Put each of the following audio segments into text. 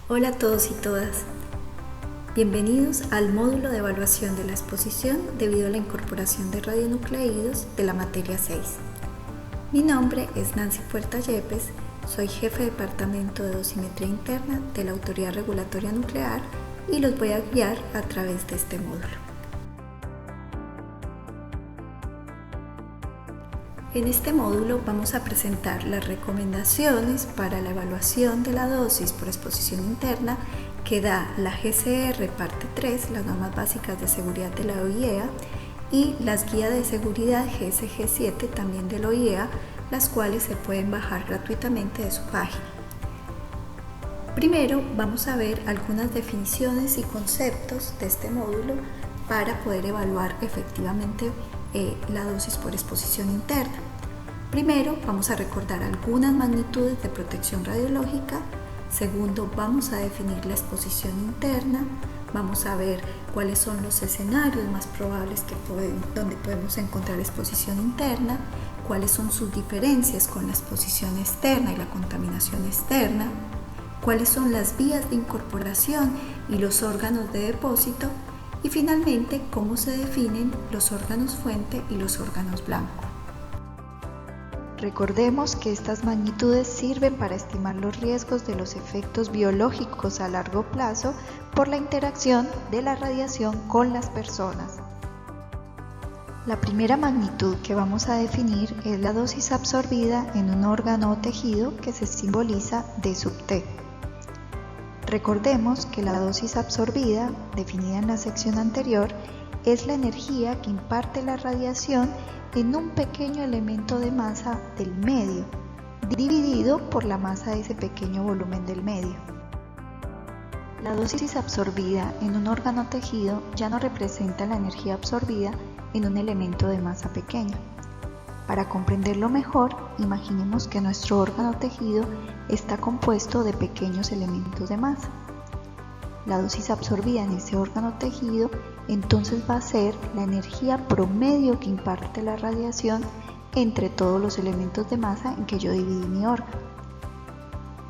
Hola a todos y todas. Bienvenidos al módulo de evaluación de la exposición debido a la incorporación de radionucleídos de la materia 6. Mi nombre es Nancy Puerta Yepes, soy jefe de departamento de dosimetría interna de la Autoridad Regulatoria Nuclear y los voy a guiar a través de este módulo. En este módulo vamos a presentar las recomendaciones para la evaluación de la dosis por exposición interna que da la GCR parte 3, las normas básicas de seguridad de la OIEA, y las guías de seguridad GSG 7 también de la OIEA, las cuales se pueden bajar gratuitamente de su página. Primero vamos a ver algunas definiciones y conceptos de este módulo para poder evaluar efectivamente la dosis por exposición interna. Primero vamos a recordar algunas magnitudes de protección radiológica. Segundo, vamos a definir la exposición interna. Vamos a ver cuáles son los escenarios más probables donde podemos encontrar exposición interna, cuáles son sus diferencias con la exposición externa y la contaminación externa, cuáles son las vías de incorporación y los órganos de depósito, y finalmente cómo se definen los órganos fuente y los órganos blanco. Recordemos que estas magnitudes sirven para estimar los riesgos de los efectos biológicos a largo plazo por la interacción de la radiación con las personas. La primera magnitud que vamos a definir es la dosis absorbida en un órgano o tejido, que se simboliza D sub T. Recordemos que la dosis absorbida, definida en la sección anterior, es la energía que imparte la radiación en un pequeño elemento de masa del medio, dividido por la masa de ese pequeño volumen del medio. La dosis absorbida en un órgano o tejido ya no representa la energía absorbida en un elemento de masa pequeña. Para comprenderlo mejor, imaginemos que nuestro órgano o tejido está compuesto de pequeños elementos de masa. La dosis absorbida en ese órgano o tejido entonces va a ser la energía promedio que imparte la radiación entre todos los elementos de masa en que yo dividí mi órgano.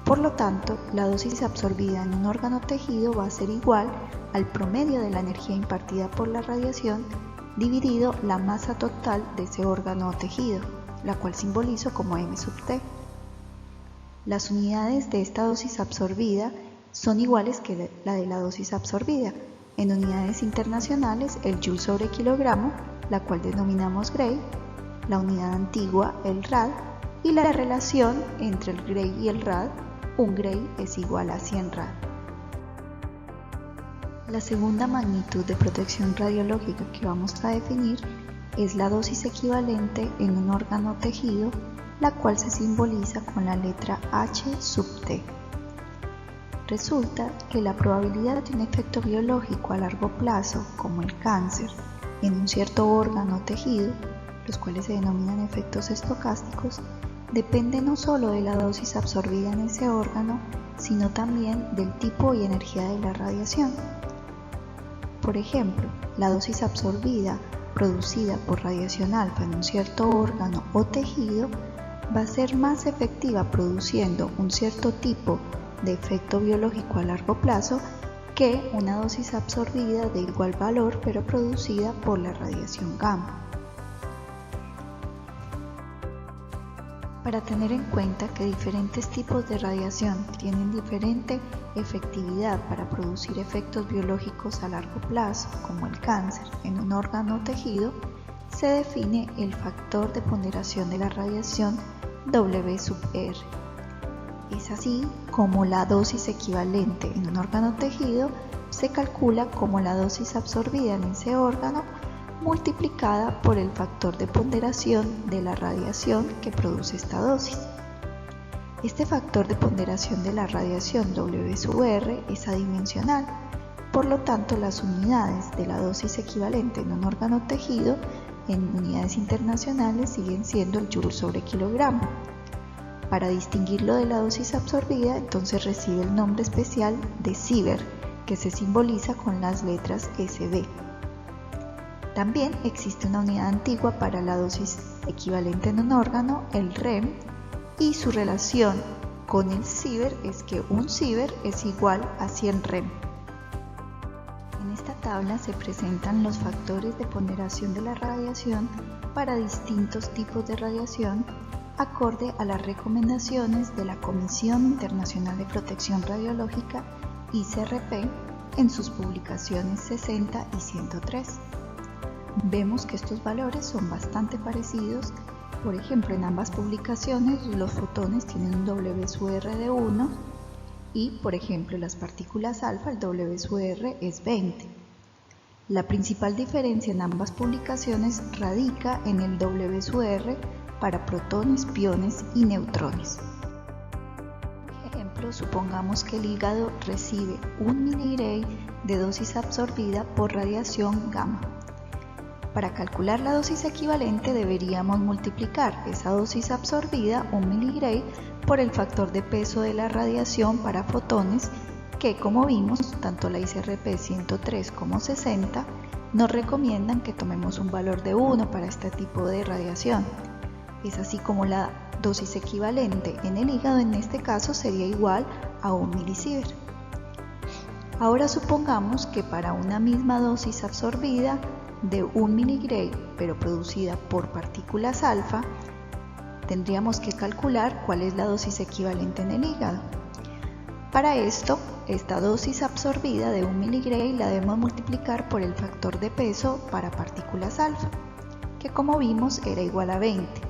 Por lo tanto, la dosis absorbida en un órgano o tejido va a ser igual al promedio de la energía impartida por la radiación dividido la masa total de ese órgano o tejido, la cual simbolizo como M sub T. Las unidades de esta dosis absorbida son iguales que la de la dosis absorbida. En unidades internacionales, el Joule sobre kilogramo, la cual denominamos Gray, la unidad antigua, el Rad, y la relación entre el Gray y el Rad, un Gray es igual a 100 Rad. La segunda magnitud de protección radiológica que vamos a definir es la dosis equivalente en un órgano o tejido, la cual se simboliza con la letra H sub T. Resulta que la probabilidad de un efecto biológico a largo plazo, como el cáncer, en un cierto órgano o tejido, los cuales se denominan efectos estocásticos, depende no solo de la dosis absorbida en ese órgano, sino también del tipo y energía de la radiación. Por ejemplo, la dosis absorbida producida por radiación alfa en un cierto órgano o tejido va a ser más efectiva produciendo un cierto tipo de efecto biológico a largo plazo que una dosis absorbida de igual valor pero producida por la radiación gamma. Para tener en cuenta que diferentes tipos de radiación tienen diferente efectividad para producir efectos biológicos a largo plazo, como el cáncer, en un órgano o tejido, se define el factor de ponderación de la radiación W sub R. Es así como la dosis equivalente en un órgano o tejido se calcula como la dosis absorbida en ese órgano multiplicada por el factor de ponderación de la radiación que produce esta dosis. Este factor de ponderación de la radiación W sub R es adimensional, por lo tanto las unidades de la dosis equivalente en un órgano o tejido en unidades internacionales siguen siendo el Joule sobre kilogramo. Para distinguirlo de la dosis absorbida, entonces recibe el nombre especial de Siever, que se simboliza con las letras SB. También existe una unidad antigua para la dosis equivalente en un órgano, el REM, y su relación con el SIEVR es que un SIEVR es igual a 100 rem. En esta tabla se presentan los factores de ponderación de la radiación para distintos tipos de radiación acorde a las recomendaciones de la Comisión Internacional de Protección Radiológica ICRP en sus publicaciones 60 y 103. Vemos que estos valores son bastante parecidos. Por ejemplo, en ambas publicaciones los fotones tienen un W/R de 1 y, por ejemplo, las partículas alfa, el W/R es 20. La principal diferencia en ambas publicaciones radica en el W/R para protones, piones y neutrones. Por ejemplo, supongamos que el hígado recibe 1 miligray de dosis absorbida por radiación gamma. Para calcular la dosis equivalente deberíamos multiplicar esa dosis absorbida, 1 miligray, por el factor de peso de la radiación para fotones que, como vimos, tanto la ICRP 103 como 60 nos recomiendan que tomemos un valor de 1 para este tipo de radiación. Es así como la dosis equivalente en el hígado en este caso sería igual a 1 milisievert. Ahora supongamos que para una misma dosis absorbida de 1 miligray pero producida por partículas alfa, tendríamos que calcular cuál es la dosis equivalente en el hígado. Para esto, esta dosis absorbida de 1 miligray la debemos multiplicar por el factor de peso para partículas alfa, que como vimos era igual a 20.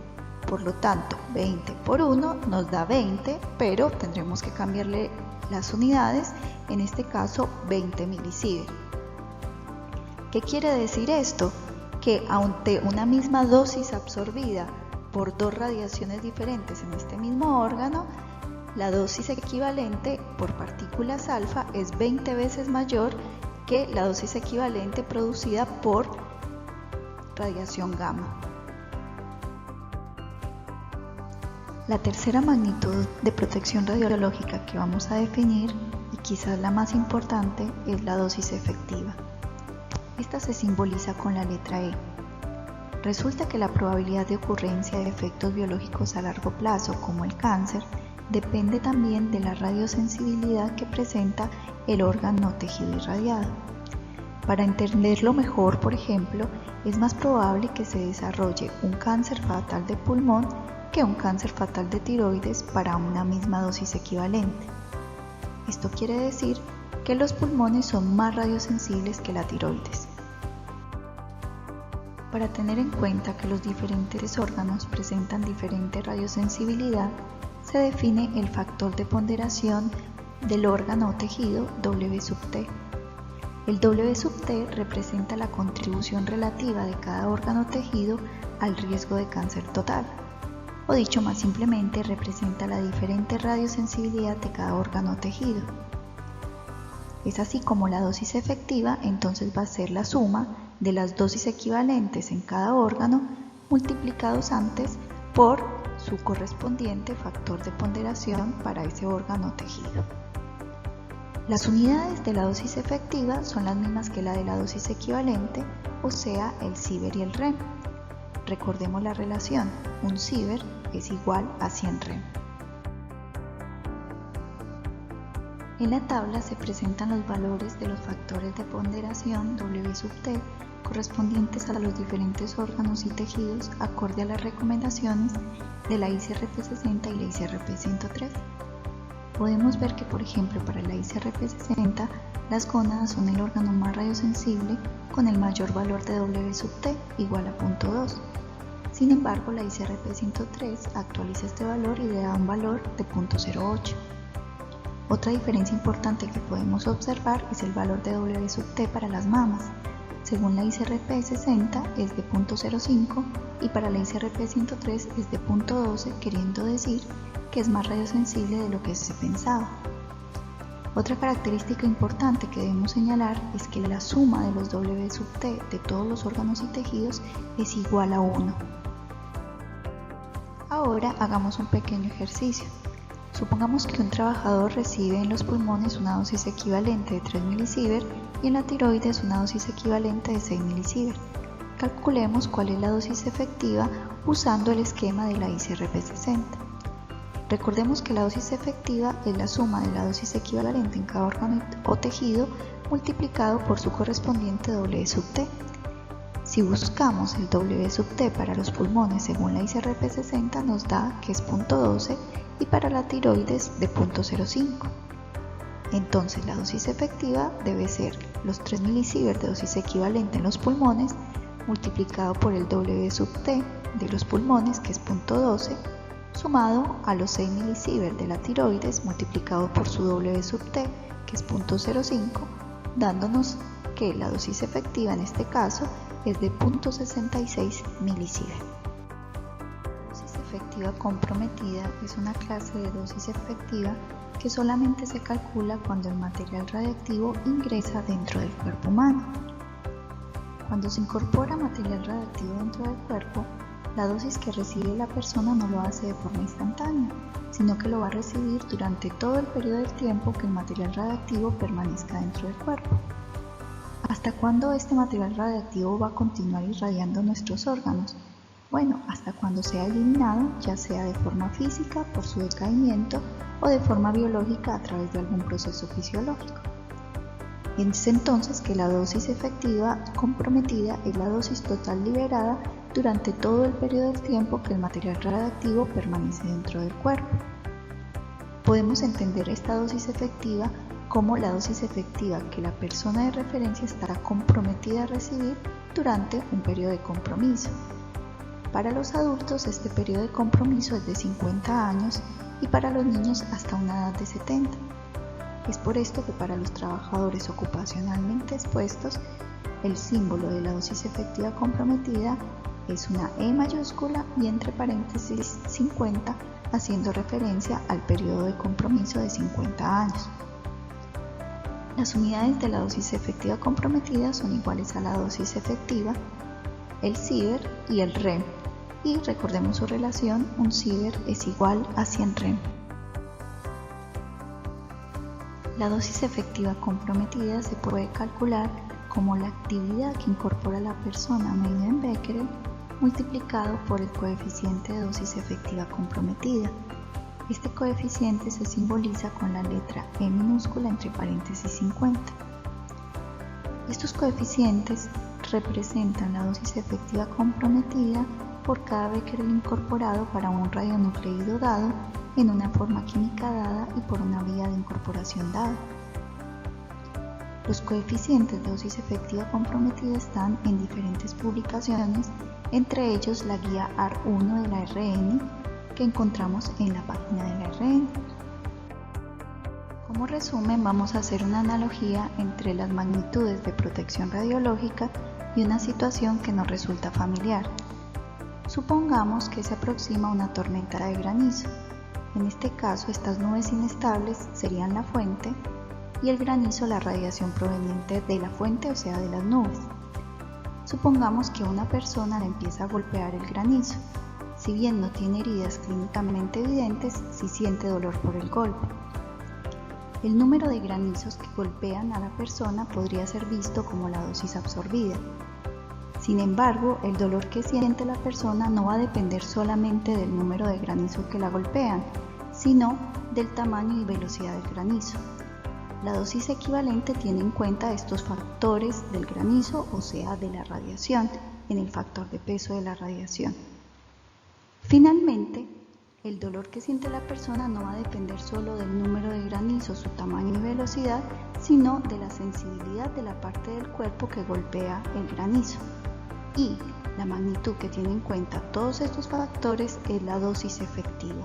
Por lo tanto, 20 por 1 nos da 20, pero tendremos que cambiarle las unidades, en este caso 20 milisievert. ¿Qué quiere decir esto? Que ante una misma dosis absorbida por dos radiaciones diferentes en este mismo órgano, la dosis equivalente por partículas alfa es 20 veces mayor que la dosis equivalente producida por radiación gamma. La tercera magnitud de protección radiológica que vamos a definir, y quizás la más importante, es la dosis efectiva. Esta se simboliza con la letra E. Resulta que la probabilidad de ocurrencia de efectos biológicos a largo plazo, como el cáncer, depende también de la radiosensibilidad que presenta el órgano o tejido irradiado. Para entenderlo mejor, por ejemplo, es más probable que se desarrolle un cáncer fatal de pulmón que un cáncer fatal de tiroides para una misma dosis equivalente. Esto quiere decir que los pulmones son más radiosensibles que la tiroides. Para tener en cuenta que los diferentes órganos presentan diferente radiosensibilidad, se define el factor de ponderación del órgano o tejido W/T. El W/T representa la contribución relativa de cada órgano o tejido al riesgo de cáncer total, o dicho más simplemente, representa la diferente radiosensibilidad de cada órgano o tejido. Es así como la dosis efectiva entonces va a ser la suma de las dosis equivalentes en cada órgano multiplicados antes por su correspondiente factor de ponderación para ese órgano o tejido. Las unidades de la dosis efectiva son las mismas que la de la dosis equivalente, o sea, el SIEVR y el rem. Recordemos la relación, un SIEVR es igual a 100 rem. En la tabla se presentan los valores de los factores de ponderación W/T correspondientes a los diferentes órganos y tejidos acorde a las recomendaciones de la ICRP 60 y la ICRP 103. Podemos ver que, por ejemplo, para la ICRP 60, las gónadas son el órgano más radiosensible con el mayor valor de W/T igual a 0.2. Sin embargo, la ICRP 103 actualiza este valor y le da un valor de 0.08. Otra diferencia importante que podemos observar es el valor de W/T para las mamas. Según la ICRP 60 es de 0.05 y para la ICRP 103 es de 0.12, queriendo decir que es más radiosensible de lo que se pensaba. Otra característica importante que debemos señalar es que la suma de los W/T de todos los órganos y tejidos es igual a 1. Ahora hagamos un pequeño ejercicio. Supongamos que un trabajador recibe en los pulmones una dosis equivalente de 3 milisievert y en la tiroides una dosis equivalente de 6 milisievert. Calculemos cuál es la dosis efectiva usando el esquema de la ICRP 60. Recordemos que la dosis efectiva es la suma de la dosis equivalente en cada órgano o tejido multiplicado por su correspondiente W sub T. Si buscamos el W sub T para los pulmones según la ICRP 60 nos da que es 0.12 y para la tiroides de 0.05. Entonces la dosis efectiva debe ser los 3 milisieverts de dosis equivalente en los pulmones multiplicado por el W sub T de los pulmones que es 0.12 sumado a los 6 milisieverts de la tiroides multiplicado por su W sub T que es 0.05 dándonos que la dosis efectiva en este caso es de 0.66 milisievert. La dosis efectiva comprometida es una clase de dosis efectiva que solamente se calcula cuando el material radiactivo ingresa dentro del cuerpo humano. Cuando se incorpora material radiactivo dentro del cuerpo, la dosis que recibe la persona no lo hace de forma instantánea, sino que lo va a recibir durante todo el periodo del tiempo que el material radiactivo permanezca dentro del cuerpo. ¿Hasta cuándo este material radiactivo va a continuar irradiando nuestros órganos? Bueno, hasta cuando sea eliminado, ya sea de forma física por su decaimiento o de forma biológica a través de algún proceso fisiológico. Es entonces que la dosis efectiva comprometida es la dosis total liberada durante todo el periodo del tiempo que el material radiactivo permanece dentro del cuerpo. Podemos entender esta dosis efectiva como la dosis efectiva que la persona de referencia estará comprometida a recibir durante un periodo de compromiso. Para los adultos este periodo de compromiso es de 50 años y para los niños hasta una edad de 70. Es por esto que para los trabajadores ocupacionalmente expuestos, el símbolo de la dosis efectiva comprometida es una E mayúscula y entre paréntesis 50, haciendo referencia al periodo de compromiso de 50 años. Las unidades de la dosis efectiva comprometida son iguales a la dosis efectiva, el sievert y el rem. Y recordemos su relación, un sievert es igual a 100 rem. La dosis efectiva comprometida se puede calcular como la actividad que incorpora la persona medida en Becquerel multiplicado por el coeficiente de dosis efectiva comprometida. Este coeficiente se simboliza con la letra E minúscula entre paréntesis 50. Estos coeficientes representan la dosis efectiva comprometida por cada Becquerel incorporado para un radionucleido dado en una forma química dada y por una vía de incorporación dada. Los coeficientes de dosis efectiva comprometida están en diferentes publicaciones, entre ellos la guía AR1 de la RN que encontramos en la página de la RN. Como resumen, vamos a hacer una analogía entre las magnitudes de protección radiológica y una situación que nos resulta familiar. Supongamos que se aproxima una tormenta de granizo. En este caso, estas nubes inestables serían la fuente y el granizo la radiación proveniente de la fuente, o sea, de las nubes. Supongamos que una persona le empieza a golpear el granizo. Si bien no tiene heridas clínicamente evidentes, sí siente dolor por el golpe. El número de granizos que golpean a la persona podría ser visto como la dosis absorbida. Sin embargo, el dolor que siente la persona no va a depender solamente del número de granizos que la golpean, sino del tamaño y velocidad del granizo. La dosis equivalente tiene en cuenta estos factores del granizo, o sea, de la radiación, en el factor de peso de la radiación. Finalmente, el dolor que siente la persona no va a depender solo del número de granizos, su tamaño y velocidad, sino de la sensibilidad de la parte del cuerpo que golpea el granizo. Y la magnitud que tiene en cuenta todos estos factores es la dosis efectiva.